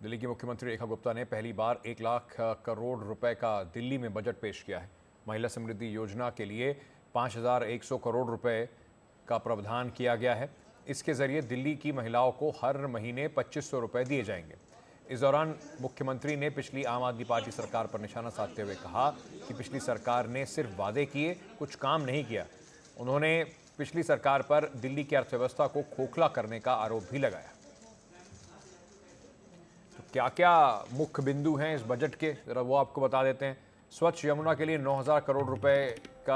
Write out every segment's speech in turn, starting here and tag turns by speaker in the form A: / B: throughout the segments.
A: दिल्ली की मुख्यमंत्री रेखा गुप्ता ने पहली बार 1 लाख करोड़ रुपए का दिल्ली में बजट पेश किया है। महिला समृद्धि योजना के लिए 5,100 करोड़ रुपए का प्रावधान किया गया है। इसके जरिए दिल्ली की महिलाओं को हर महीने 2,500 रुपए दिए जाएंगे। इस दौरान मुख्यमंत्री ने पिछली आम आदमी पार्टी सरकार पर निशाना साधते हुए कहा कि पिछली सरकार ने सिर्फ वादे किए, कुछ काम नहीं किया। उन्होंने पिछली सरकार पर दिल्ली की अर्थव्यवस्था को खोखला करने का आरोप भी लगाया। तो क्या क्या मुख्य बिंदु हैं इस बजट के, जरा वो आपको बता देते हैं। स्वच्छ यमुना के लिए 9,000 करोड़ रुपए का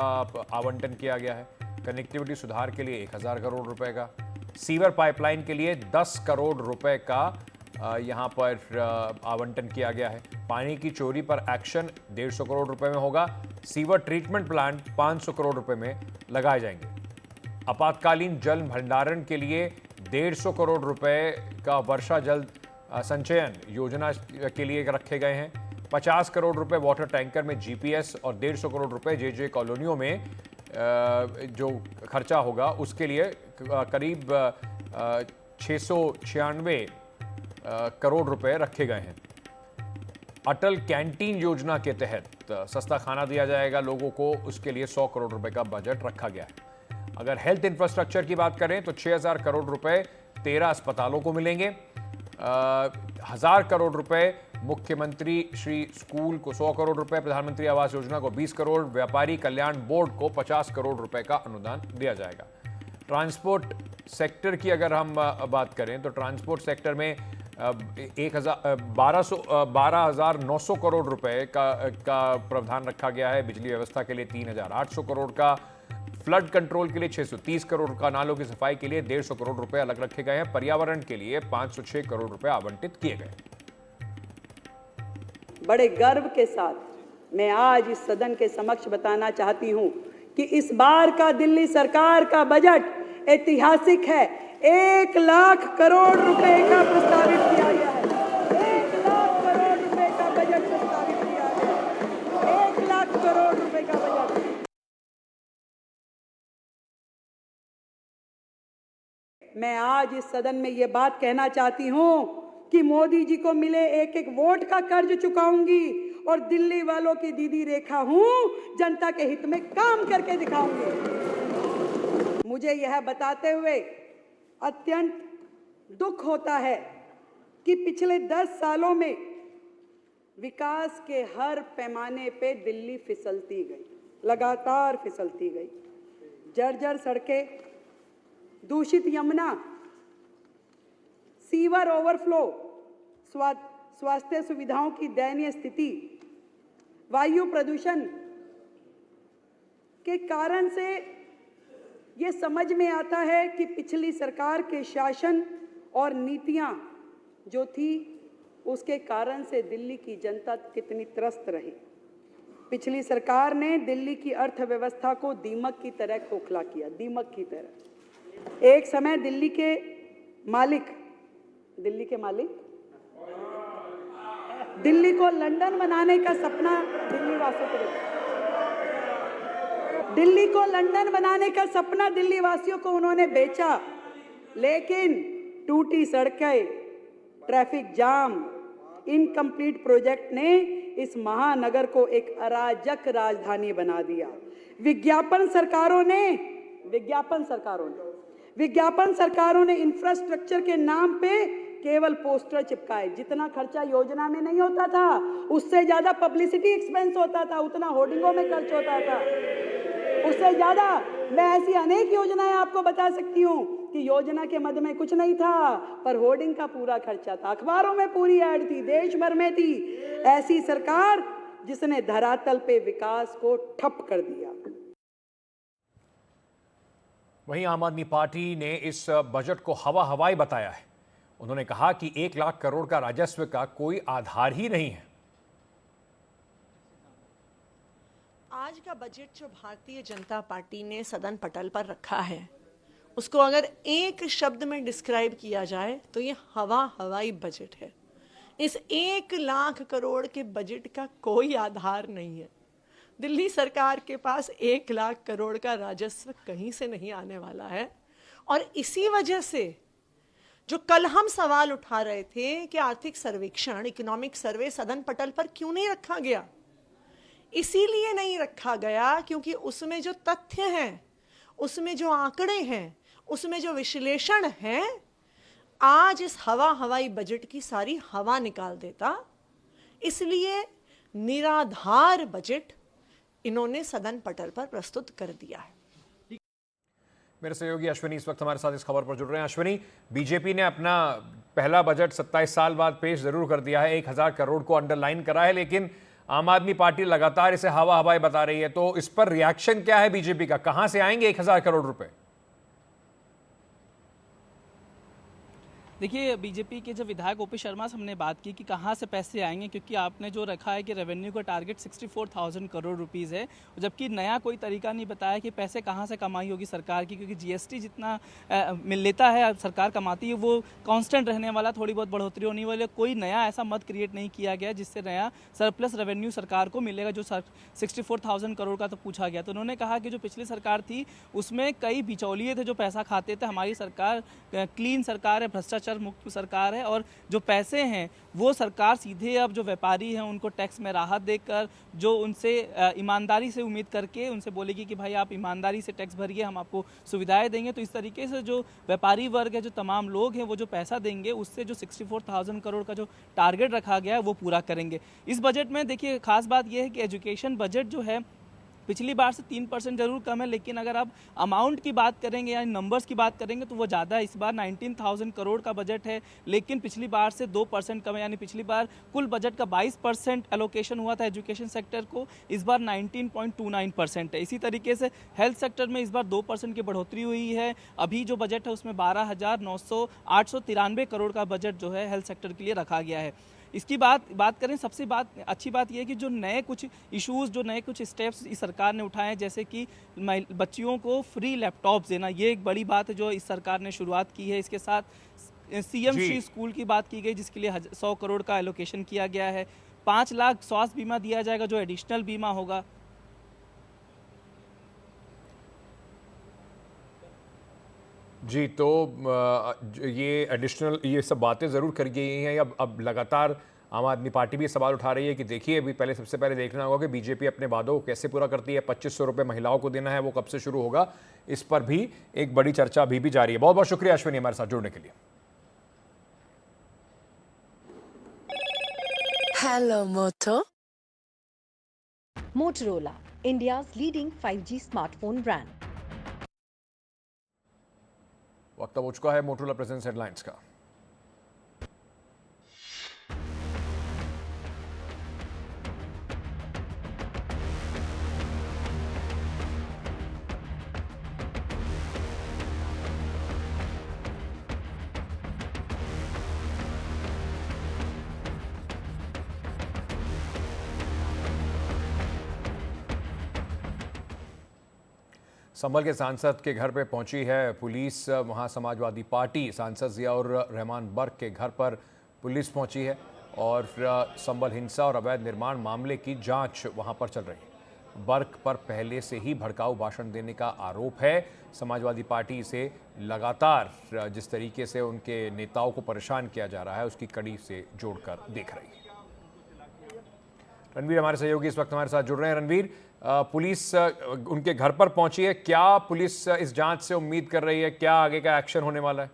A: आवंटन किया गया है। कनेक्टिविटी सुधार के लिए 1,000 करोड़ रुपए का। सीवर पाइपलाइन के लिए 10 करोड़ रुपए का यहाँ पर आवंटन किया गया है। पानी की चोरी पर एक्शन 150 करोड़ रुपए में होगा। सीवर ट्रीटमेंट प्लांट 500 करोड़ रुपए में लगाए जाएंगे। आपातकालीन जल भंडारण के लिए 150 करोड़ रुपए का वर्षा जल संचयन योजना के लिए रखे गए हैं। 50 करोड़ रुपए वाटर टैंकर में जीपीएस और 150 करोड़ रुपए जे कॉलोनियों में जो खर्चा होगा उसके लिए करीब 696 करोड़ रुपए रखे गए हैं। अटल कैंटीन योजना के तहत सस्ता खाना दिया जाएगा लोगों को, उसके लिए 100 करोड़ रुपए का बजट रखा गया है। अगर हेल्थ इंफ्रास्ट्रक्चर की बात करें तो 6,000 करोड़ रुपए 13 अस्पतालों को मिलेंगे। 1,000 करोड़ रुपए मुख्यमंत्री श्री स्कूल को 100 करोड़ रुपए, प्रधानमंत्री आवास योजना को 20 करोड़, व्यापारी कल्याण बोर्ड को 50 करोड़ रुपए का अनुदान दिया जाएगा। ट्रांसपोर्ट सेक्टर की अगर हम बात करें तो ट्रांसपोर्ट सेक्टर में 12,900 करोड़ रुपए का प्रावधान रखा गया है। बिजली व्यवस्था के लिए 3,800 करोड़ का, फ्लड कंट्रोल के लिए 630 करोड़ का, नालों की सफाई के लिए 150 करोड़ रुपए अलग रखे गए हैं। पर्यावरण के लिए 506 करोड़ रुपए आवंटित किए गए।
B: बड़े गर्व के साथ मैं आज इस सदन के समक्ष बताना चाहती हूं कि इस बार का दिल्ली सरकार का बजट ऐतिहासिक है। 1 लाख करोड़ रुपए का प्रस्तावित किया गया है। 1 लाख करोड़ रुपए का बजट प्रस्तावित किया गया है। 1 लाख करोड़ रुपए का बजट। मैं आज इस सदन में ये बात कहना चाहती हूं कि मोदी जी को मिले एक एक वोट का कर्ज चुकाऊंगी और दिल्ली वालों की दीदी रेखा हूं, जनता के हित में काम करके दिखाऊंगी। मुझे यह बताते हुए अत्यंत दुख होता है कि पिछले 10 सालों में विकास के हर पैमाने पे दिल्ली फिसलती गई, लगातार फिसलती गई। जर्जर सड़कें, दूषित यमुना, सीवर ओवरफ्लो, स्वास्थ्य सुविधाओं की दयनीय स्थिति, वायु प्रदूषण के कारण से ये समझ में आता है कि पिछली सरकार के शासन और नीतियां जो थी उसके कारण से दिल्ली की जनता कितनी त्रस्त रही। पिछली सरकार ने दिल्ली की अर्थव्यवस्था को दीमक की तरह खोखला किया, दीमक की तरह। एक समय दिल्ली के मालिक दिल्ली को लंदन बनाने का सपना दिल्ली वासियों को उन्होंने बेचा, लेकिन टूटी सड़कें, ट्रैफिक जाम, इनकम्प्लीट प्रोजेक्ट ने इस महानगर को एक अराजक राजधानी बना दिया। विज्ञापन सरकारों ने इंफ्रास्ट्रक्चर के नाम पे केवल पोस्टर चिपकाए। जितना खर्चा योजना में नहीं होता था उससे ज्यादा पब्लिसिटी एक्सपेंस होता था, उतना होर्डिंगों में खर्च होता था, उससे ज्यादा। मैं ऐसी अनेक योजनाएं आपको बता सकती हूं कि योजना के मद में कुछ नहीं था पर होर्डिंग का पूरा खर्चा था, अखबारों में पूरी ऐड थी, देश भर में थी। ऐसी सरकार जिसने धरातल पे विकास को ठप कर दिया।
A: वहीं आम आदमी पार्टी ने इस बजट को हवाई बताया है। उन्होंने कहा कि 1 लाख करोड़ का राजस्व का कोई आधार ही नहीं है।
C: आज का बजट जो भारतीय जनता पार्टी ने सदन पटल पर रखा है उसको अगर एक शब्द में डिस्क्राइब किया जाए तो ये हवाई बजट है। इस 1 लाख करोड़ के बजट का कोई आधार नहीं है। दिल्ली सरकार के पास 1 लाख करोड़ का राजस्व कहीं से नहीं आने वाला है और इसी वजह से जो कल हम सवाल उठा रहे थे कि आर्थिक सर्वेक्षण, इकोनॉमिक सर्वे सदन पटल पर क्यों नहीं रखा गया, इसीलिए नहीं रखा गया क्योंकि उसमें जो तथ्य हैं, उसमें जो आंकड़े हैं, उसमें जो विश्लेषण है, आज इस हवाई बजट की सारी हवा निकाल देता। इसलिए निराधार बजट इन्होंने सदन पटल पर प्रस्तुत कर दिया है।
A: मेरे सहयोगी अश्विनी इस वक्त हमारे साथ इस खबर पर जुड़ रहे हैं। अश्विनी, बीजेपी ने अपना पहला बजट 27 साल बाद पेश जरूर कर दिया है, 1000 करोड़ को अंडरलाइन करा है, लेकिन आम आदमी पार्टी लगातार इसे हवाई बता रही है। तो इस पर रिएक्शन क्या है बीजेपी का? कहां से आएंगे 1000 करोड़ रुपए?
D: देखिए, बीजेपी के जो विधायक ओपी शर्मा से हमने बात की कि कहाँ से पैसे आएंगे, क्योंकि आपने जो रखा है कि रेवेन्यू का टारगेट 64,000 करोड़ रुपीज़ है, जबकि नया कोई तरीका नहीं बताया कि पैसे कहाँ से कमाई होगी सरकार की, क्योंकि जीएसटी जितना मिल लेता है सरकार कमाती है वो कांस्टेंट रहने वाला, थोड़ी बहुत बढ़ोतरी होने वाली, कोई नया ऐसा मत क्रिएट नहीं किया गया जिससे नया सरप्लस रेवेन्यू सरकार को मिलेगा। जो 64,000 करोड़ का तो पूछा गया, तो उन्होंने कहा कि जो पिछली सरकार थी उसमें कई बिचौलिए थे जो पैसा खाते थे, हमारी सरकार क्लीन सरकार है, भ्रष्टाचार मुक्त सरकार है, और जो पैसे हैं वो सरकार सीधे अब जो व्यापारी हैं उनको टैक्स में राहत देकर, जो उनसे ईमानदारी से उम्मीद करके उनसे बोलेगी कि भाई आप ईमानदारी से टैक्स भरिए, हम आपको सुविधाएं देंगे। तो इस तरीके से जो व्यापारी वर्ग है, जो तमाम लोग हैं, वो जो पैसा देंगे उससे जो 64,000 करोड़ का जो टारगेट रखा गया है वो पूरा करेंगे। इस बजट में देखिए खास बात यह है कि एजुकेशन बजट जो है पिछली बार से 3% जरूर कम है, लेकिन अगर आप अमाउंट की बात करेंगे यानी नंबर्स की बात करेंगे तो वो ज़्यादा है। इस बार 19,000 करोड़ का बजट है, लेकिन पिछली बार से 2% कम है, यानी पिछली बार कुल बजट का 22% एलोकेशन हुआ था एजुकेशन सेक्टर को, इस बार 19.29% है। इसी तरीके से हेल्थ सेक्टर में इस बार 2% की बढ़ोतरी हुई है। अभी जो बजट है उसमें 893 करोड़ का बजट जो है हेल्थ सेक्टर के लिए रखा गया है। इसकी बात करें, सबसे अच्छी बात यह है कि जो नए कुछ इश्यूज़, जो नए कुछ स्टेप्स इस सरकार ने उठाए हैं, जैसे कि बच्चियों को फ्री लैपटॉप देना, ये एक बड़ी बात है जो इस सरकार ने शुरुआत की है। इसके साथ सीएम श्री स्कूल की बात की गई जिसके लिए 100 करोड़ का एलोकेशन किया गया है। 5 लाख स्वास्थ्य बीमा दिया जाएगा जो एडिशनल बीमा होगा।
A: जी, तो ये एडिशनल ये सब बातें ज़रूर करी गई हैं। अब लगातार आम आदमी पार्टी भी सवाल उठा रही है कि देखिए, अभी सबसे पहले देखना होगा कि बीजेपी अपने वादों को कैसे पूरा करती है। 2500 रुपये महिलाओं को देना है, वो कब से शुरू होगा, इस पर भी एक बड़ी चर्चा अभी भी जारी है। बहुत बहुत शुक्रिया अश्विनी हमारे साथ जुड़ने के लिए।
E: हेलो मोटो।
F: Motorola, India's leading 5G smartphone brand.
A: वक्त अब हो चुका है मोटोरोला प्रेजेंट्स हेडलाइंस का। संभल के सांसद के घर पे पहुंची है पुलिस। वहां समाजवादी पार्टी सांसद जियाउर रहमान बर्क के घर पर पुलिस पहुंची है और संभल हिंसा और अवैध निर्माण मामले की जांच वहां पर चल रही है। बर्क पर पहले से ही भड़काऊ भाषण देने का आरोप है। समाजवादी पार्टी इसे लगातार जिस तरीके से उनके नेताओं को परेशान किया जा रहा है उसकी कड़ी से जोड़कर देख रही है। रणवीर हमारे सहयोगी इस वक्त हमारे साथ जुड़ रहे हैं। रणवीर, पुलिस उनके घर पर पहुंची है, क्या पुलिस इस जांच से उम्मीद कर रही है, क्या आगे का एक्शन होने वाला है?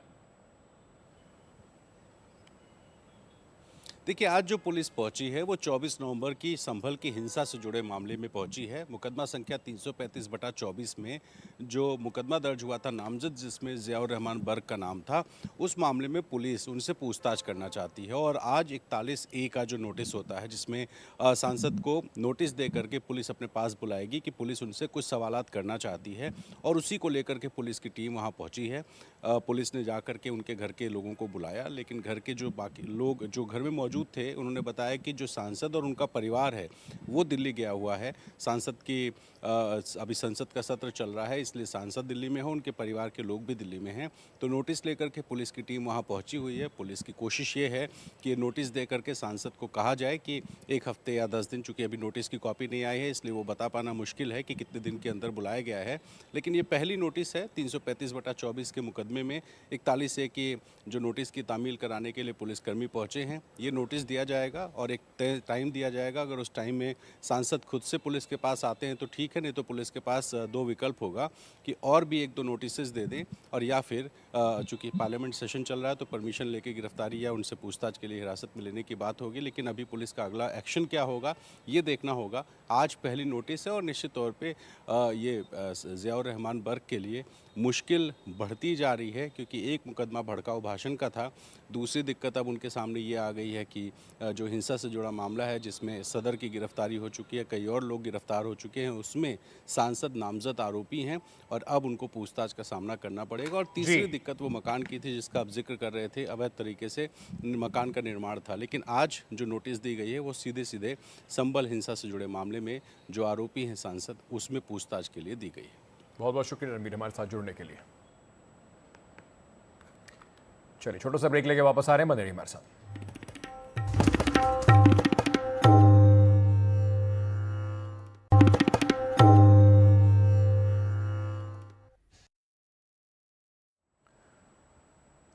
G: देखिए, आज जो पुलिस पहुंची है वो 24 नवंबर की संभल की हिंसा से जुड़े मामले में पहुंची है। मुकदमा संख्या 335/24 में जो मुकदमा दर्ज हुआ था नामजद, जिसमें जियाउर रहमान बर्क का नाम था, उस मामले में पुलिस उनसे पूछताछ करना चाहती है। और आज 41A का जो नोटिस होता है जिसमें सांसद को नोटिस दे करके पुलिस अपने पास बुलाएगी कि पुलिस उनसे कुछ सवालात करना चाहती है, और उसी को लेकर के पुलिस की टीम वहाँ पहुँची है। पुलिस ने जा कर के उनके घर के लोगों को बुलाया, लेकिन घर के जो बाकी लोग जो घर में मौजूद मौजूद थे, उन्होंने बताया कि जो सांसद और उनका परिवार है वो दिल्ली गया हुआ है। सांसद की अभी संसद का सत्र चल रहा है, इसलिए सांसद दिल्ली में हो, उनके परिवार के लोग भी दिल्ली में हैं। तो नोटिस लेकर के पुलिस की टीम वहाँ पहुँची हुई है। पुलिस की कोशिश ये है कि नोटिस दे करके सांसद को कहा जाए कि 1 हफ्ते या 10 दिन, चूँकि अभी नोटिस की कॉपी नहीं आई है इसलिए वो बता पाना मुश्किल है कि कितने दिन के अंदर बुलाया गया है। लेकिन ये पहली नोटिस है 335/24 के मुकदमे में 41 ए की जो नोटिस की तामील कराने के लिए पुलिसकर्मी पहुंचे हैं। ये नोटिस दिया जाएगा और एक तय टाइम दिया जाएगा। अगर उस टाइम में सांसद खुद से पुलिस के पास आते हैं तो ठीक है, नहीं तो पुलिस के पास 2 विकल्प होगा कि और भी 1-2 नोटिसेस दे दें, और या फिर चूँकि पार्लियामेंट सेशन चल रहा है तो परमिशन लेके गिरफ्तारी या उनसे पूछताछ के लिए हिरासत में लेने की बात होगी। लेकिन अभी पुलिस का अगला एक्शन क्या होगा ये देखना होगा। आज पहली नोटिस है और निश्चित तौर पे ये ज़ियाउर रहमान बर्क के लिए मुश्किल बढ़ती जा रही है, क्योंकि एक मुकदमा भड़काऊ भाषण का था। दूसरी दिक्कत अब उनके सामने ये आ गई है कि जो हिंसा से जुड़ा मामला है जिसमें सदर की गिरफ्तारी हो चुकी है, कई और लोग गिरफ्तार हो चुके हैं, उसमें सांसद नामजद आरोपी हैं और अब उनको पूछताछ का सामना करना पड़ेगा। और तीसरी दिक्कत वो मकान की थी जिसका आप जिक्र कर रहे थे, अवैध तरीके से मकान का निर्माण था। लेकिन आज जो नोटिस दी गई है वो सीधे सीधे संभल हिंसा से जुड़े मामले में जो आरोपी हैं सांसद, उसमें पूछताछ के लिए दी गई है।
A: बहुत बहुत शुक्रिया रणबीर हमारे साथ जुड़ने के लिए। चलिए छोटा सा ब्रेक लेके वापस आ रहे हैं, बने रहिए हमारे साथ।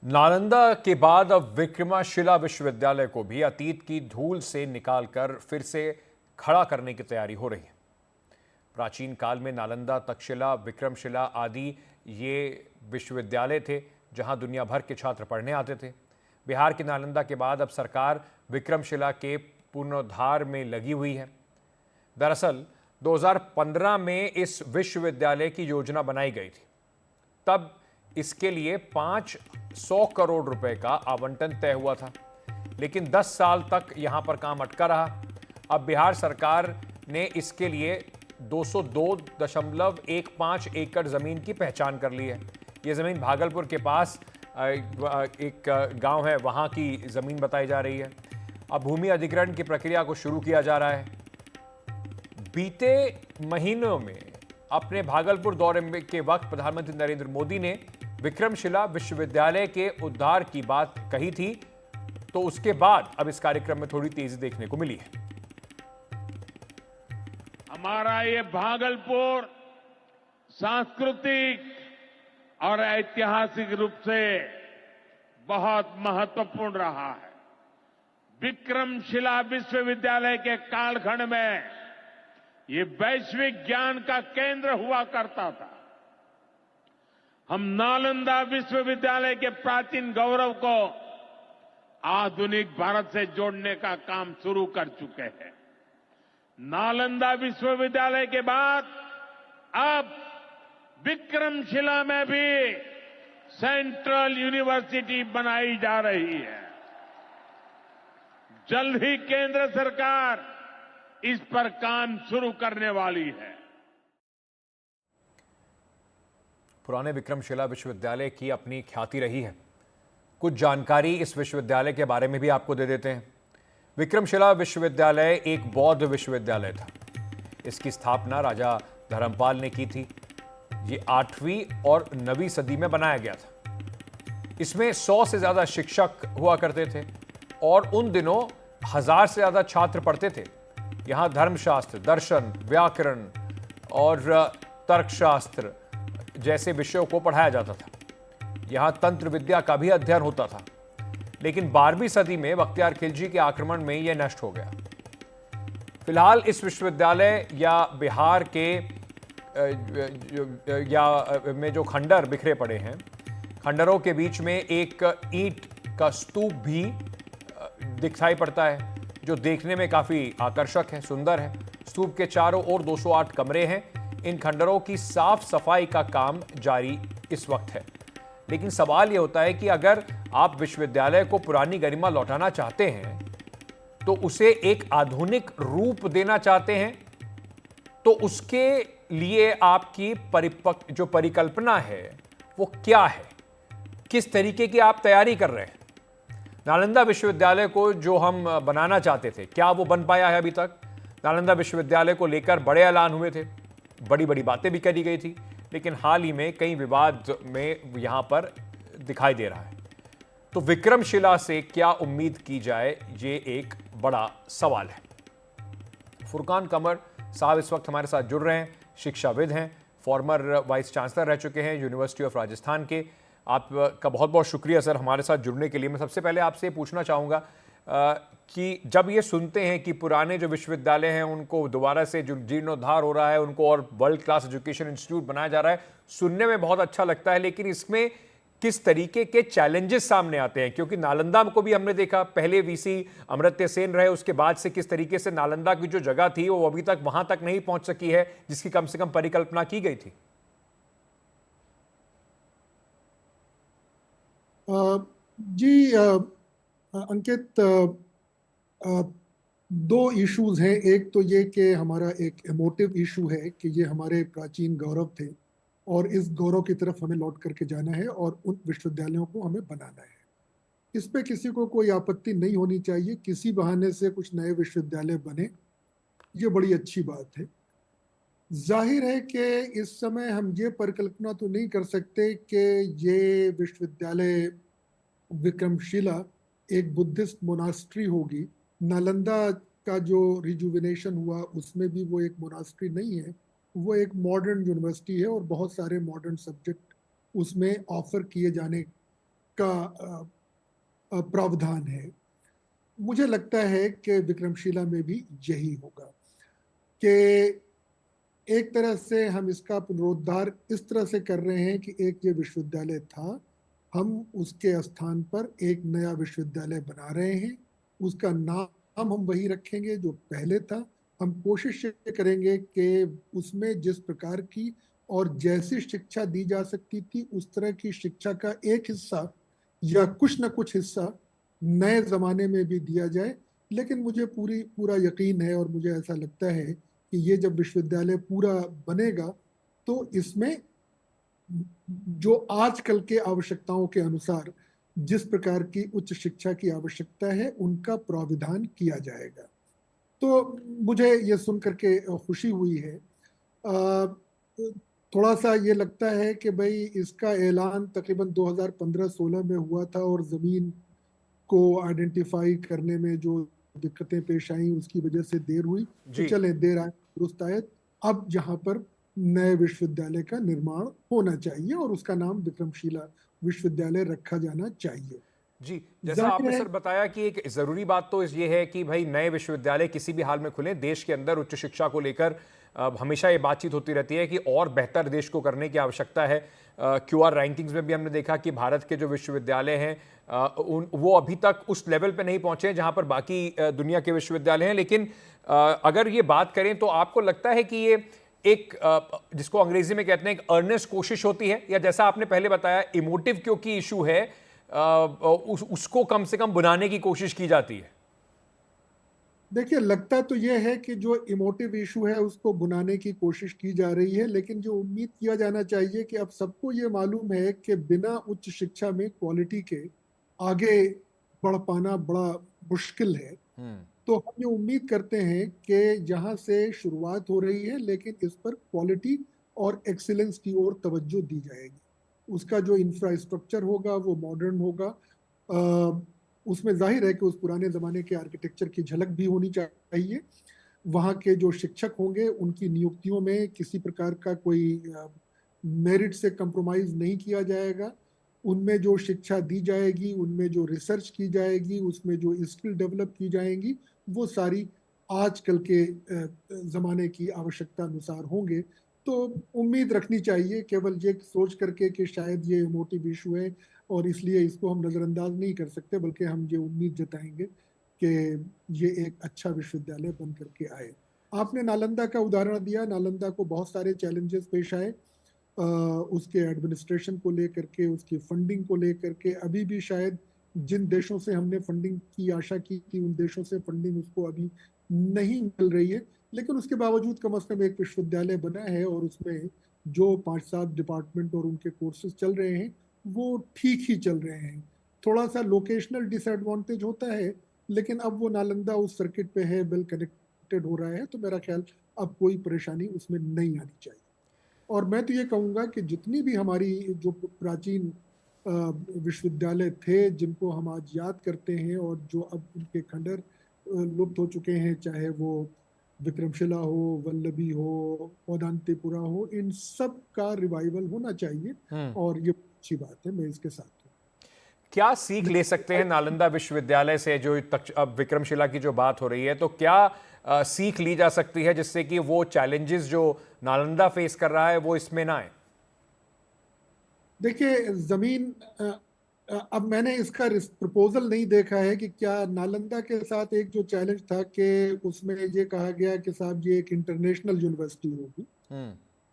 A: नालंदा के बाद अब विक्रमशिला विश्वविद्यालय को भी अतीत की धूल से निकालकर फिर से खड़ा करने की तैयारी हो रही है। प्राचीन काल में नालंदा, तक्षशिला, विक्रमशिला आदि ये विश्वविद्यालय थे जहां दुनिया भर के छात्र पढ़ने आते थे। बिहार के नालंदा के बाद अब सरकार विक्रमशिला के पुनरुद्धार में लगी हुई है। दरअसल 2015 में इस विश्वविद्यालय की योजना बनाई गई थी। तब इसके लिए 500 करोड़ रुपए का आवंटन तय हुआ था, लेकिन 10 साल तक यहां पर काम अटका रहा। अब बिहार सरकार ने इसके लिए 202.15 एकड़ जमीन की पहचान कर ली है। ये जमीन भागलपुर के पास एक गांव है, वहां की जमीन बताई जा रही है। अब भूमि अधिग्रहण की प्रक्रिया को शुरू किया जा रहा है। बीते महीनों में अपने भागलपुर दौरे के वक्त प्रधानमंत्री नरेंद्र मोदी ने विक्रमशिला विश्वविद्यालय के उद्धार की बात कही थी, तो उसके बाद अब इस कार्यक्रम में थोड़ी तेजी देखने को मिली है।
H: हमारा ये भागलपुर सांस्कृतिक और ऐतिहासिक रूप से बहुत महत्वपूर्ण रहा है। विक्रमशिला विश्वविद्यालय के कालखंड में ये वैश्विक ज्ञान का केंद्र हुआ करता था। हम नालंदा विश्वविद्यालय के प्राचीन गौरव को आधुनिक भारत से जोड़ने का काम शुरू कर चुके हैं। नालंदा विश्वविद्यालय के बाद अब विक्रमशिला में भी सेंट्रल यूनिवर्सिटी बनाई जा रही है। जल्द ही केंद्र सरकार इस पर काम शुरू करने वाली है।
A: पुराने विक्रमशिला विश्वविद्यालय की अपनी ख्याति रही है। कुछ जानकारी इस विश्वविद्यालय के बारे में भी आपको दे देते हैं। विक्रमशिला विश्वविद्यालय एक बौद्ध विश्वविद्यालय था। इसकी स्थापना राजा धर्मपाल ने की थी। ये 8वीं और 9वीं सदी में बनाया गया था। इसमें 100 से ज्यादा शिक्षक हुआ करते थे और उन दिनों 1000 से ज्यादा छात्र पढ़ते थे। यहां धर्मशास्त्र, दर्शन, व्याकरण और तर्कशास्त्र जैसे विषयों को पढ़ाया जाता था। यहां तंत्र विद्या का भी अध्ययन होता था। लेकिन 12वीं सदी में बख्तियार खिलजी के आक्रमण में यह नष्ट हो गया। फिलहाल इस विश्वविद्यालय या बिहार के में जो खंडर बिखरे पड़े हैं, खंडरों के बीच में एक ईंट का स्तूप भी दिखाई पड़ता है, जो देखने में काफी आकर्षक है, सुंदर है। स्तूप के चारों ओर 208 कमरे हैं। इन खंडरों की साफ सफाई का काम जारी इस वक्त है। लेकिन सवाल यह होता है कि अगर आप विश्वविद्यालय को पुरानी गरिमा लौटाना चाहते हैं, तो उसे एक आधुनिक रूप देना चाहते हैं, तो उसके लिए आपकी जो परिकल्पना है वो क्या है, किस तरीके की आप तैयारी कर रहे हैं। नालंदा विश्वविद्यालय को जो हम बनाना चाहते थे, क्या वो बन पाया है अभी तक? नालंदा विश्वविद्यालय को लेकर बड़े ऐलान हुए थे, बड़ी बड़ी बातें भी करी गई थी, लेकिन हाल ही में कई विवाद में यहां पर दिखाई दे रहा है। तो विक्रमशिला से क्या उम्मीद की जाए, ये एक बड़ा सवाल है। फुरकान कमर साहब इस वक्त हमारे साथ जुड़ रहे हैं, शिक्षाविद हैं, फॉर्मर वाइस चांसलर रह चुके हैं यूनिवर्सिटी ऑफ राजस्थान के। आपका बहुत बहुत शुक्रिया सर हमारे साथ जुड़ने के लिए। मैं सबसे पहले आपसे पूछना चाहूँगा कि जब ये सुनते हैं कि पुराने जो विश्वविद्यालय हैं उनको दोबारा से जो जीर्णोद्धार हो रहा है, उनको और वर्ल्ड क्लास एजुकेशन इंस्टीट्यूट बनाया जा रहा है, सुनने में बहुत अच्छा लगता है, लेकिन इसमें किस तरीके के चैलेंजेस सामने आते हैं? क्योंकि नालंदा को भी हमने देखा, पहले वीसी अमर्त्य सेन रहे, उसके बाद से किस तरीके से नालंदा की जो जगह थी वो अभी तक वहां तक नहीं पहुंच सकी है जिसकी कम से कम परिकल्पना की गई थी।
I: जी अंकित, दो इश्यूज हैं। एक तो ये कि हमारा एक इमोटिव इशू है कि ये हमारे प्राचीन गौरव थे और इस गौरव की तरफ हमें लौट करके जाना है और उन विश्वविद्यालयों को हमें बनाना है। इस पे किसी को कोई आपत्ति नहीं होनी चाहिए, किसी बहाने से कुछ नए विश्वविद्यालय बने, ये बड़ी अच्छी बात है। जाहिर है कि इस समय हम ये परिकल्पना तो नहीं कर सकते कि ये विश्वविद्यालय विक्रमशिला एक बुद्धिस्ट मोनास्ट्री होगी। नालंदा का जो रिजुविनेशन हुआ उसमें भी वो एक मोनास्ट्री नहीं है, वो एक मॉडर्न यूनिवर्सिटी है और बहुत सारे मॉडर्न सब्जेक्ट उसमें ऑफर किए जाने का प्रावधान है। मुझे लगता है कि विक्रमशिला में भी यही होगा कि एक तरह से हम इसका पुनरुद्धार इस तरह से कर रहे हैं कि एक ये विश्वविद्यालय था, हम उसके स्थान पर एक नया विश्वविद्यालय बना रहे हैं। उसका नाम हम वही रखेंगे जो पहले था। हम कोशिश ये करेंगे कि उसमें जिस प्रकार की और जैसी शिक्षा दी जा सकती थी उस तरह की शिक्षा का एक हिस्सा या कुछ न कुछ हिस्सा नए ज़माने में भी दिया जाए। लेकिन मुझे पूरा यकीन है और मुझे ऐसा लगता है कि ये जब विश्वविद्यालय पूरा बनेगा तो इसमें जो आजकल के आवश्यकताओं के अनुसार जिस प्रकार की उच्च शिक्षा की आवश्यकता है उनका प्राविधान किया जाएगा। तो मुझे ये सुन करके खुशी हुई है। थोड़ा सा ये लगता है कि भाई इसका ऐलान तकरीबन 2015-16 में हुआ था और ज़मीन को आइडेंटिफाई करने में जो दिक्कतें पेश आई उसकी वजह से देर हुई। तो चले देर आए दुरुस्त आए। अब जहाँ पर नए विश्वविद्यालय का निर्माण होना चाहिए और उसका नाम विक्रमशिला विश्वविद्यालय रखा जाना चाहिए।
A: जी, जैसा आपने सर बताया कि एक जरूरी बात तो ये है कि भाई नए विश्वविद्यालय किसी भी हाल में खुलें। देश के अंदर उच्च शिक्षा को लेकर हमेशा ये बातचीत होती रहती है कि और बेहतर देश को करने की आवश्यकता है। क्यूआर रैंकिंग्स में भी हमने देखा कि भारत के जो विश्वविद्यालय हैं वो अभी तक उस लेवल पे नहीं पहुंचे हैं जहां पर बाकी दुनिया के विश्वविद्यालय हैं। लेकिन अगर ये बात करें तो आपको लगता है कि ये एक जिसको अंग्रेजी में कहते हैं एक अर्नेस्ट कोशिश होती है, या जैसा आपने पहले बताया इमोटिव क्योंकि इशू है उसको कम से कम बुलाने की कोशिश की जाती है?
I: देखिए, लगता तो यह है कि जो इमोटिव इशू है उसको बुनाने की कोशिश की जा रही है, लेकिन जो उम्मीद किया जाना चाहिए कि अब सबको ये मालूम है कि बिना उच्च शिक्षा में क्वालिटी के आगे बढ़ पाना बड़ा मुश्किल है। तो हम ये उम्मीद करते हैं कि जहाँ से शुरुआत हो रही है लेकिन इस पर क्वालिटी और एक्सीलेंस की ओर तवज्जो दी जाएगी। उसका जो इंफ्रास्ट्रक्चर होगा वो मॉडर्न होगा। उसमें जाहिर है कि उस पुराने ज़माने के आर्किटेक्चर की झलक भी होनी चाहिए। वहाँ के जो शिक्षक होंगे उनकी नियुक्तियों में किसी प्रकार का कोई मेरिट से कंप्रोमाइज़ नहीं किया जाएगा। उनमें जो शिक्षा दी जाएगी, उनमें जो रिसर्च की जाएगी, उसमें जो स्किल डेवलप की जाएंगी, वो सारी आजकल के ज़माने की आवश्यकता अनुसार होंगे। तो उम्मीद रखनी चाहिए, केवल ये सोच करके कि शायद ये इमोटिव इशू है और इसलिए इसको हम नज़रअंदाज नहीं कर सकते, बल्कि हम ये उम्मीद जताएंगे कि ये एक अच्छा विश्वविद्यालय बन करके आए। आपने नालंदा का उदाहरण दिया। नालंदा को बहुत सारे चैलेंजेस पेश आए, उसके एडमिनिस्ट्रेशन को लेकर के, उसकी फंडिंग को लेकर के। अभी भी शायद जिन देशों से हमने फंडिंग की आशा की थी उन देशों से फंडिंग उसको अभी नहीं मिल रही है, लेकिन उसके बावजूद कम अज़ कम एक विश्वविद्यालय बना है और उसमें जो 5-7 डिपार्टमेंट और उनके कोर्सेज चल रहे हैं वो ठीक ही चल रहे हैं। थोड़ा सा लोकेशनल डिसएडवांटेज होता है, लेकिन अब वो नालंदा उस सर्किट पे है, वेल कनेक्टेड हो रहा है, तो मेरा ख्याल अब कोई परेशानी उसमें नहीं आनी चाहिए। और मैं तो ये कहूँगा कि जितनी भी हमारी जो प्राचीन विश्वविद्यालय थे जिनको हम आज याद करते हैं और जो अब उनके खंडर लुप्त हो चुके हैं, चाहे वो विक्रमशिला हो, वल्लभी हो, औदांतेपुरा हो, इन सब का रिवाइवल होना चाहिए और ये अच्छी बात है, मैं इसके साथ हूँ।
A: क्या सीख ले सकते हैं नालंदा विश्वविद्यालय से? जो अब विक्रमशिला की जो बात हो रही है, तो क्या सीख ली जा सकती है जिससे कि वो चैलेंजेस जो नालंदा फेस कर रहा है वो इसमें ना आए?
I: देखिए, जमीन अब मैंने इसका प्रपोजल नहीं देखा है कि क्या नालंदा के साथ एक जो चैलेंज था कि उसमें ये कहा गया कि साहब ये एक इंटरनेशनल यूनिवर्सिटी होगी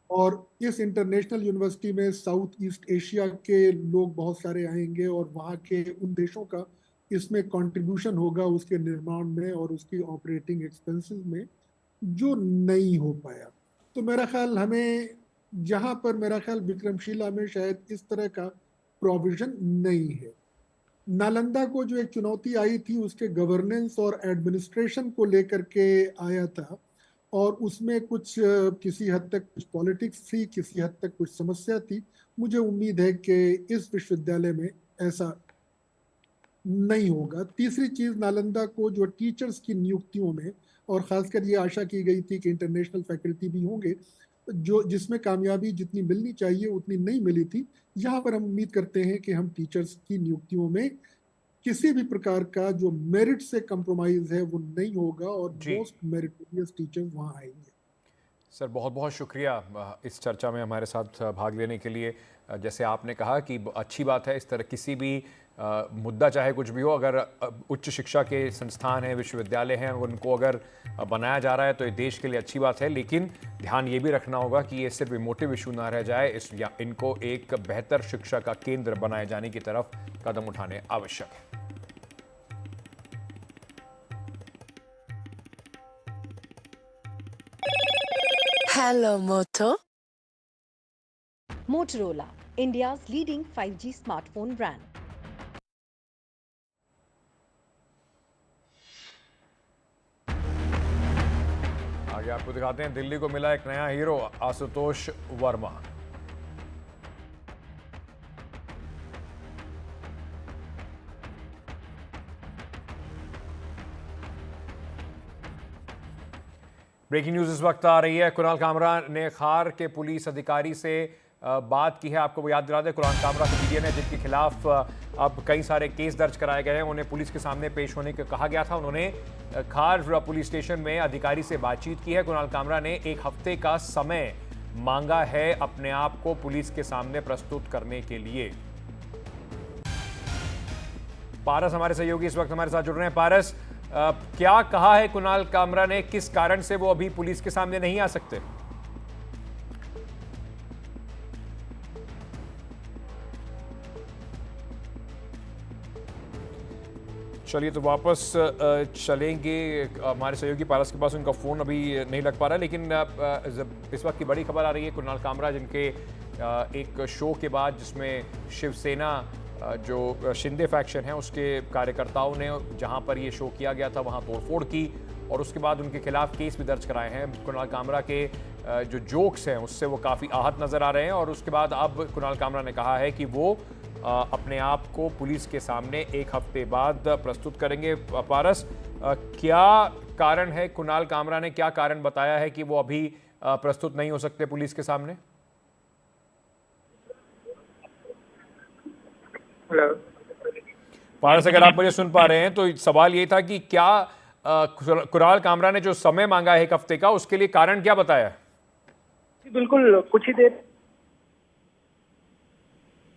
I: और इस इंटरनेशनल यूनिवर्सिटी में साउथ ईस्ट एशिया के लोग बहुत सारे आएंगे और वहाँ के उन देशों का इसमें कंट्रीब्यूशन होगा उसके निर्माण में और उसकी ऑपरेटिंग एक्सपेंसेस में, जो नहीं हो पाया। तो मेरा ख्याल हमें जहाँ पर मेरा ख्याल विक्रमशिला में शायद इस तरह का प्रोविजन नहीं है। नालंदा को जो एक चुनौती आई थी उसके गवर्नेंस और एडमिनिस्ट्रेशन को लेकर के आया था और उसमें कुछ किसी हद तक कुछ पॉलिटिक्स थी, किसी हद तक कुछ समस्या थी। मुझे उम्मीद है कि इस विश्वविद्यालय में ऐसा नहीं होगा। तीसरी चीज, नालंदा को जो टीचर्स की नियुक्तियों में और खासकर ये आशा की गई थी कि इंटरनेशनल फैकल्टी भी होंगे, जो जिसमें कामयाबी जितनी मिलनी चाहिए उतनी नहीं मिली थी। यहाँ पर हम उम्मीद करते हैं कि हम टीचर्स की नियुक्तियों में किसी भी प्रकार का जो मेरिट से कंप्रोमाइज है वो नहीं होगा और मोस्ट मेरिटोरियस टीचर्स वहाँ आएंगे।
A: सर, बहुत बहुत शुक्रिया इस चर्चा में हमारे साथ भाग लेने के लिए। जैसे आपने कहा कि अच्छी बात है, इस तरह किसी भी मुद्दा चाहे कुछ भी हो, अगर उच्च शिक्षा के संस्थान हैं, विश्वविद्यालय हैं, उनको अगर बनाया जा रहा है तो ये देश के लिए अच्छी बात है। लेकिन ध्यान ये भी रखना होगा कि ये सिर्फ इमोटिव इशू ना रह जाए, इनको एक बेहतर शिक्षा का केंद्र बनाए जाने की तरफ कदम उठाने आवश्यक है।
E: Hello, Moto.
F: Motorola, India's leading 5G smartphone brand.
A: आगे आपको दिखाते हैं, दिल्ली को मिला एक नया hero, Ashutosh Verma. Breaking news इस वक्त आ रही है। कुणाल कामरा ने खार के पुलिस अधिकारी से बात की है। आपको याद दिला दें, कुणाल कामरा कॉमेडियन है जिनके खिलाफ अब कई सारे केस दर्ज कराए गए हैं। उन्हें पुलिस के सामने पेश होने को कहा गया था। उन्होंने खार पुलिस स्टेशन में अधिकारी से बातचीत की है। कुणाल कामरा ने 1 हफ्ते का समय मांगा है अपने आप को पुलिस के सामने प्रस्तुत करने के लिए। पारस हमारे सहयोगी इस वक्त हमारे साथ जुड़ रहे हैं। पारस, क्या कहा है कुणाल कामरा ने, किस कारण से वो अभी पुलिस के सामने नहीं आ सकते? चलिए तो वापस चलेंगे हमारे सहयोगी पारस के पास। उनका फ़ोन अभी नहीं लग पा रहा, लेकिन इस वक्त की बड़ी खबर आ रही है कुणाल कामरा जिनके एक शो के बाद जिसमें शिवसेना जो शिंदे फैक्शन है उसके कार्यकर्ताओं ने जहां पर ये शो किया गया था वहां तोड़फोड़ की और उसके बाद उनके खिलाफ केस भी दर्ज कराए हैं। कुणाल कामरा के जो जोक्स हैं उससे वो काफ़ी आहत नज़र आ रहे हैं और उसके बाद अब कुणाल कामरा ने कहा है कि वो अपने आप को पुलिस के सामने 1 हफ्ते बाद प्रस्तुत करेंगे। पारस, क्या कारण है, कुणाल कामरा ने क्या कारण बताया है कि वो अभी प्रस्तुत नहीं हो सकते पुलिस के सामने? पारस, अगर आप मुझे सुन पा रहे हैं तो सवाल ये था कि क्या कुणाल कामरा ने जो समय मांगा है 1 हफ्ते का, उसके लिए कारण क्या बताया?
J: बिल्कुल, कुछ ही देर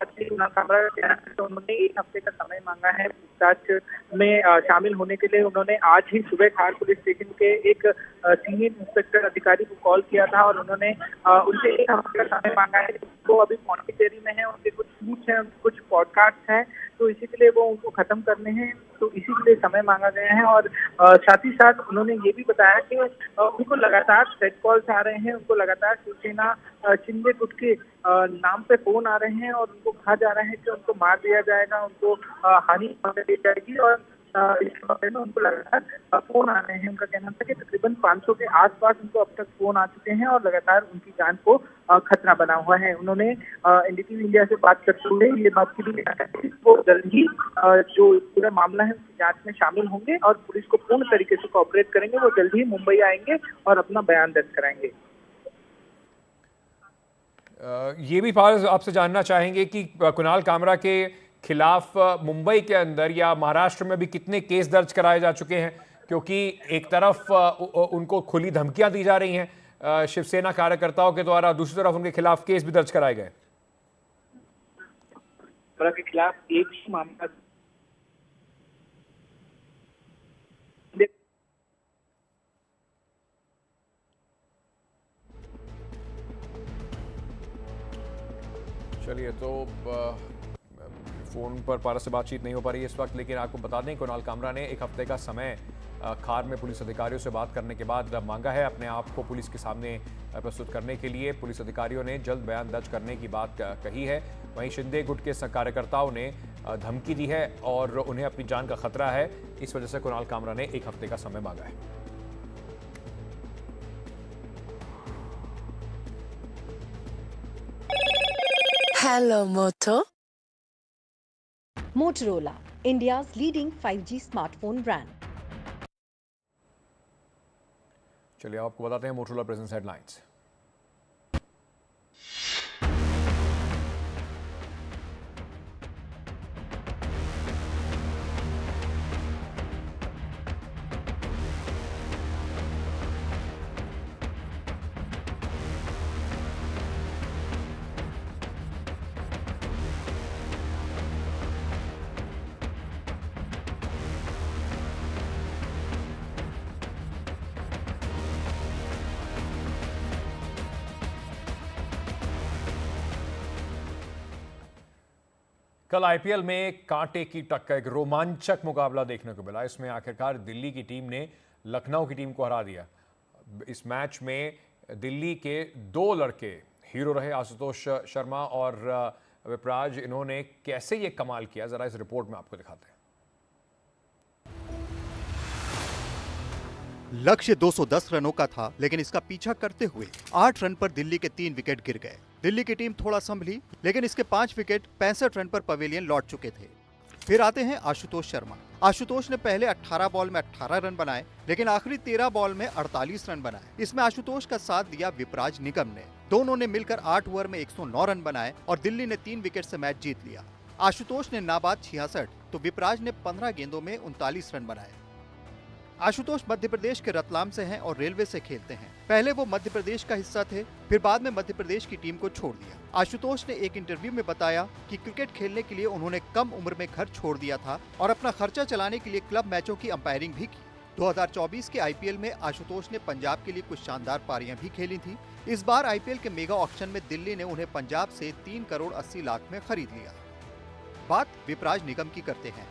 J: तो उन्होंने 1 हफ्ते का समय मांगा है पूछताछ में शामिल होने के लिए। उन्होंने आज ही सुबह खार पुलिस स्टेशन के एक सीनियर इंस्पेक्टर अधिकारी को कॉल किया था और उन्होंने उनसे 1 हफ्ते का समय मांगा है। वो अभी पौंडीचेरी में है, उनके कुछ स्पीच है, कुछ पॉडकास्ट हैं, तो इसी के लिए वो उनको खत्म करने हैं, तो इसी के लिए समय मांगा गया है। और साथ ही साथ उन्होंने ये भी बताया कि उनको लगातार थ्रेट कॉल्स आ रहे हैं, उनको लगातार शिवसेना शिंदे गुट के नाम पे फोन आ रहे हैं और उनको कहा जा रहा है कि उनको मार दिया जाएगा, उनको हानि पहुंचा दी जाएगी। और इस बारे में उनको लगातार फोन आ रहे हैं। उनका कहना था कि तकरीबन 500 के आसपास उनको अब तक फोन आ चुके हैं और लगातार उनकी जान को खतरा बना हुआ है। उन्होंने एनडीटीवी इंडिया से बात करते हुए ये बात की भी कि वो जल्द ही जो पूरा मामला है उसकी जांच में शामिल होंगे और पुलिस को पूर्ण तरीके से कोऑपरेट करेंगे। वो जल्द ही मुंबई आएंगे और अपना बयान दर्ज कराएंगे।
A: ये भी फारज आपसे जानना चाहेंगे कि कुणाल कामरा के खिलाफ मुंबई के अंदर या महाराष्ट्र में भी कितने केस दर्ज कराए जा चुके हैं, क्योंकि एक तरफ उनको खुली धमकियां दी जा रही हैं शिवसेना कार्यकर्ताओं के द्वारा, दूसरी तरफ उनके खिलाफ केस भी दर्ज कराए गए।
J: के खिलाफ एक ही मामला
A: चलिए, तो फ़ोन पर पारस से बातचीत नहीं हो पा रही है इस वक्त, लेकिन आपको बता दें कुणाल कामरा ने एक हफ्ते का समय खार में पुलिस अधिकारियों से बात करने के बाद मांगा है अपने आप को पुलिस के सामने प्रस्तुत करने के लिए। पुलिस अधिकारियों ने जल्द बयान दर्ज करने की बात कही है। वहीं शिंदे गुट के कार्यकर्ताओं ने धमकी दी है और उन्हें अपनी जान का खतरा है। इस वजह से कुणाल कामरा ने एक हफ्ते का समय मांगा है।
E: Hello, Moto.
F: Motorola, India's leading 5G smartphone brand.
A: चलिए आपको बताते हैं मोटोरोला प्रेजेंस हेडलाइंस। कल आईपीएल में कांटे की टक्कर, एक रोमांचक मुकाबला देखने को मिला। इसमें आखिरकार दिल्ली की टीम ने लखनऊ की टीम को हरा दिया। इस मैच में दिल्ली के दो लड़के हीरो रहे, आशुतोष शर्मा और विपराज। इन्होंने कैसे ये कमाल किया, जरा इस रिपोर्ट में आपको दिखाते हैं।
K: लक्ष्य 210 रनों का था, लेकिन इसका पीछा करते हुए 8 रन पर दिल्ली के 3 विकेट गिर गए। दिल्ली की टीम थोड़ा संभली, लेकिन इसके 5 विकेट 65 रन पर पवेलियन लौट चुके थे। फिर आते हैं आशुतोष शर्मा। आशुतोष ने पहले 18 बॉल में 18 रन बनाए, लेकिन आखिरी 13 बॉल में 48 रन बनाए। इसमें आशुतोष का साथ दिया विपराज निगम ने। दोनों ने मिलकर 8 ओवर में 109 रन बनाए और दिल्ली ने 3 विकेट से मैच जीत लिया। आशुतोष ने नाबाद 66 तो विपराज ने 15 गेंदों में 39 रन बनाए। आशुतोष मध्य प्रदेश के रतलाम से हैं और रेलवे से खेलते हैं। पहले वो मध्य प्रदेश का हिस्सा थे, फिर बाद में मध्य प्रदेश की टीम को छोड़ दिया। आशुतोष ने एक इंटरव्यू में बताया कि क्रिकेट खेलने के लिए उन्होंने कम उम्र में घर छोड़ दिया था और अपना खर्चा चलाने के लिए क्लब मैचों की अंपायरिंग भी की। 2024 के आईपीएल में आशुतोष ने पंजाब के लिए कुछ शानदार पारियां भी खेली थी। इस बार आईपीएल के मेगा ऑक्शन में दिल्ली ने उन्हें पंजाब से 3 करोड़ 80 लाख में खरीद लिया। बात विपराज निगम की करते हैं।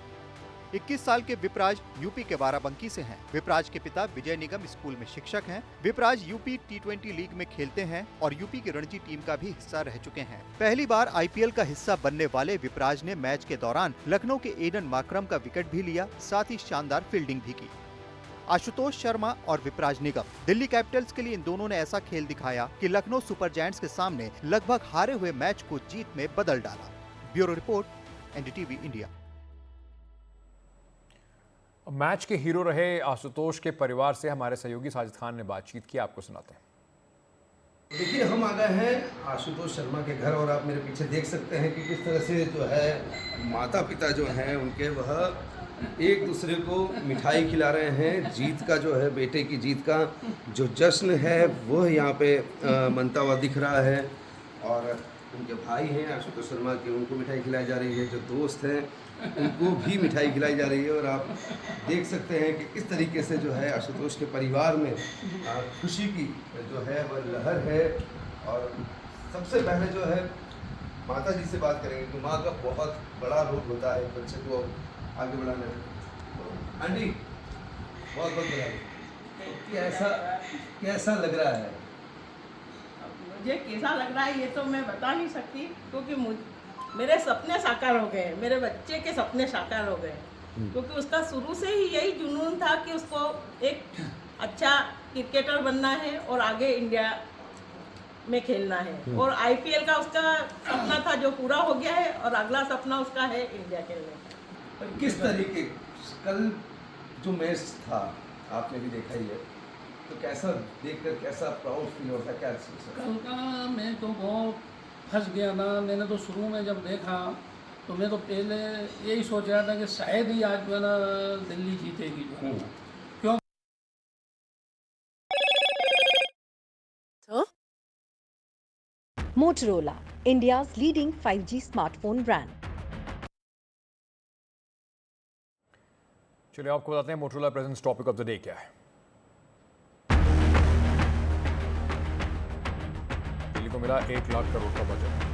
K: 21 साल के विपराज यूपी के बाराबंकी से हैं। विपराज के पिता विजय निगम स्कूल में शिक्षक हैं। विपराज यूपी T20 लीग में खेलते हैं और यूपी की रणजी टीम का भी हिस्सा रह चुके हैं। पहली बार आईपीएल का हिस्सा बनने वाले विपराज ने मैच के दौरान लखनऊ के एडन माकरम का विकेट भी लिया, साथ ही शानदार फील्डिंग भी की। आशुतोष शर्मा और विपराज निगम, दिल्ली कैपिटल्स के लिए इन दोनों ने ऐसा खेल दिखाया कि लखनऊ सुपर जायंट्स के सामने लगभग हारे हुए मैच को जीत में बदल डाला। Bureau report, NDTV India.
A: Match के हीरो रहे आशुतोष के परिवार से हमारे सहयोगी साजिद खान ने बातचीत की, आपको सुनाते हैं।
L: देखिए, हम आ गए हैं आशुतोष शर्मा के घर और आप मेरे पीछे देख सकते हैं कि किस तरह से जो है माता पिता जो हैं उनके वह एक दूसरे को मिठाई खिला रहे हैं। जीत का जो है, बेटे की जीत का जो जश्न है वो यहाँ पे मनता हुआ दिख रहा है। और उनके भाई हैं आशुतोष शर्मा के, उनको मिठाई खिलाई जा रही है। जो दोस्त हैं उनको भी मिठाई खिलाई जा रही है। और आप देख सकते हैं कि किस तरीके से जो है आशुतोष के परिवार में खुशी की जो है वह लहर है। और सबसे पहले जो है माता जी से बात करेंगे कि माँ का बहुत बड़ा रोल होता है बच्चे को आगे बढ़ाने में। आंटी बहुत बहुत बधाई। तो कैसा लग रहा है?
M: मुझे कैसा लग रहा है ये तो मैं बता नहीं सकती, क्योंकि मेरे सपने साकार हो गए, मेरे बच्चे के सपने साकार हो गए। क्योंकि उसका शुरू से ही यही जुनून था कि उसको एक अच्छा क्रिकेटर बनना है और आगे इंडिया में खेलना है, और आईपीएल का उसका सपना था जो पूरा हो गया है, और अगला सपना उसका है इंडिया खेलने का।
L: किस तरीके कल जो मैच था आपने भी देखा ही है, तो कैसा देखकर कैसा प्राउड फील होता, क्या
N: कल का मैं तो बहुत फंस गया था। मैंने तो शुरू में जब देखा तो मैं तो पहले यही सोच रहा था कि शायद ही आज जो है ना दिल्ली जीतेगी जो है, क्यों
F: Motorola, India's leading 5G smartphone brand.
A: चलिए आपको बताते हैं Motorola presence topic of the day क्या है। दिल्ली को मिला 1 लाख करोड़ का बजट।